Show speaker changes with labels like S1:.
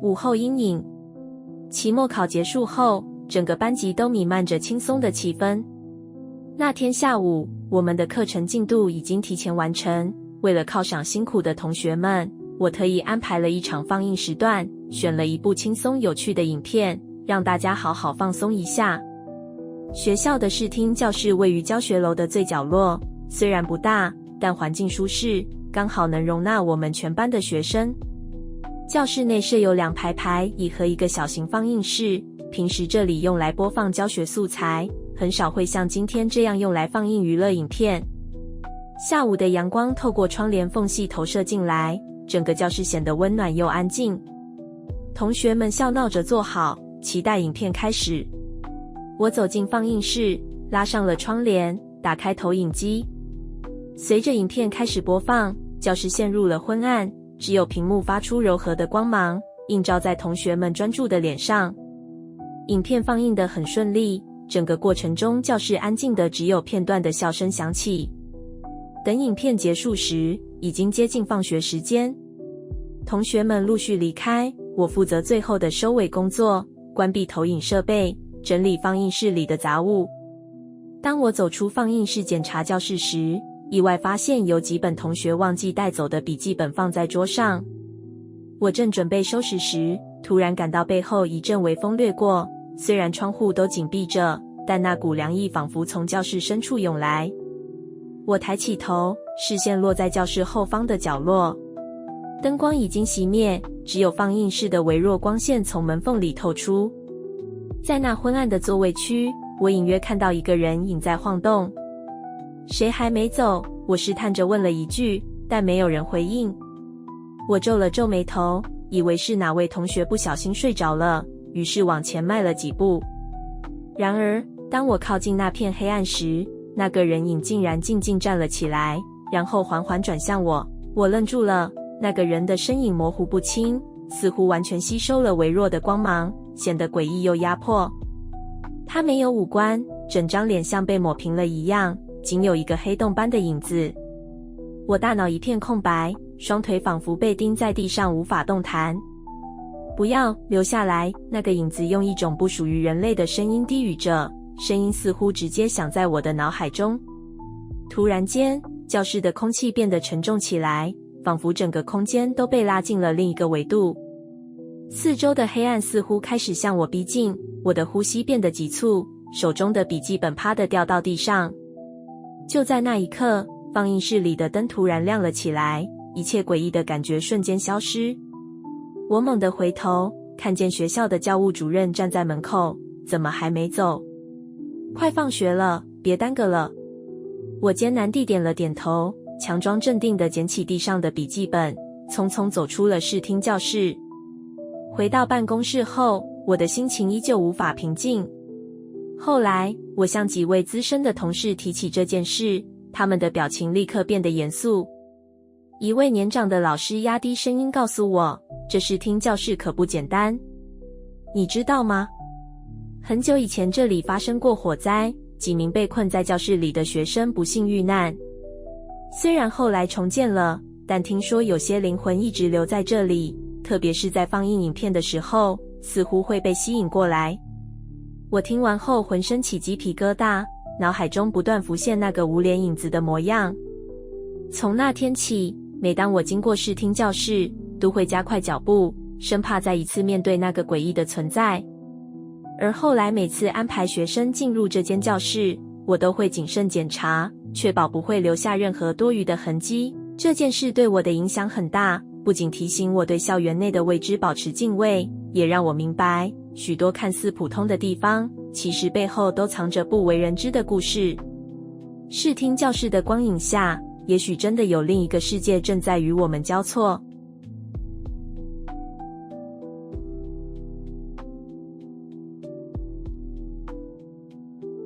S1: 午后阴影。期末考结束后，整个班级都弥漫着轻松的气氛。那天下午，我们的课程进度已经提前完成。为了犒赏辛苦的同学们，我特意安排了一场放映时段，选了一部轻松有趣的影片，让大家好好放松一下。学校的视听教室位于教学楼的最角落，虽然不大，但环境舒适，刚好能容纳我们全班的学生。教室内设有2排排椅和一个小型放映室，平时这里用来播放教学素材，很少会像今天这样用来放映娱乐影片。下午的阳光透过窗帘缝隙投射进来，整个教室显得温暖又安静。同学们笑闹着坐好，期待影片开始。我走进放映室，拉上了窗帘，打开投影机。随着影片开始播放，教室陷入了昏暗，只有屏幕发出柔和的光芒，映照在同学们专注的脸上。影片放映得很顺利，整个过程中教室安静的只有片段的笑声响起。等影片结束时，已经接近放学时间。同学们陆续离开，我负责最后的收尾工作，关闭投影设备，整理放映室里的杂物。当我走出放映室检查教室时，意外发现有几本同学忘记带走的笔记本放在桌上。我正准备收拾时，突然感到背后一阵微风掠过，虽然窗户都紧闭着，但那股凉意仿佛从教室深处涌来。我抬起头，视线落在教室后方的角落。灯光已经熄灭，只有放映室的微弱光线从门缝里透出。在那昏暗的座位区，我隐约看到一个人影在晃动。谁还没走？我试探着问了一句，但没有人回应。我皱了皱眉头，以为是哪位同学不小心睡着了，于是往前迈了几步。然而，当我靠近那片黑暗时，那个人影竟然静静站了起来，然后缓缓转向我。我愣住了，那个人的身影模糊不清，似乎完全吸收了微弱的光芒，显得诡异又压迫。他没有五官，整张脸像被抹平了一样，仅有一个黑洞般的影子。我大脑一片空白，双腿仿佛被钉在地上无法动弹。不要留下来，那个影子用一种不属于人类的声音低语着，声音似乎直接响在我的脑海中。突然间，教室的空气变得沉重起来，仿佛整个空间都被拉进了另一个维度。四周的黑暗似乎开始向我逼近，我的呼吸变得急促，手中的笔记本啪地掉到地上。就在那一刻，放映室里的灯突然亮了起来，一切诡异的感觉瞬间消失。我猛地回头，看见学校的教务主任站在门口，怎么还没走？快放学了，别耽搁了。我艰难地点了点头，强装镇定地捡起地上的笔记本，匆匆走出了视听教室。回到办公室后，我的心情依旧无法平静。后来，我向几位资深的同事提起这件事，他们的表情立刻变得严肃。一位年长的老师压低声音告诉我，这视听教室可不简单。你知道吗？很久以前这里发生过火灾，几名被困在教室里的学生不幸遇难。虽然后来重建了，但听说有些灵魂一直留在这里，特别是在放映影片的时候，似乎会被吸引过来。我听完后浑身起鸡皮疙瘩，脑海中不断浮现那个无脸影子的模样。从那天起，每当我经过视听教室，都会加快脚步，生怕再一次面对那个诡异的存在。而后来每次安排学生进入这间教室，我都会谨慎检查，确保不会留下任何多余的痕迹。这件事对我的影响很大，不仅提醒我对校园内的未知保持敬畏，也让我明白，许多看似普通的地方，其实背后都藏着不为人知的故事。视听教室的光影下，也许真的有另一个世界正在与我们交错。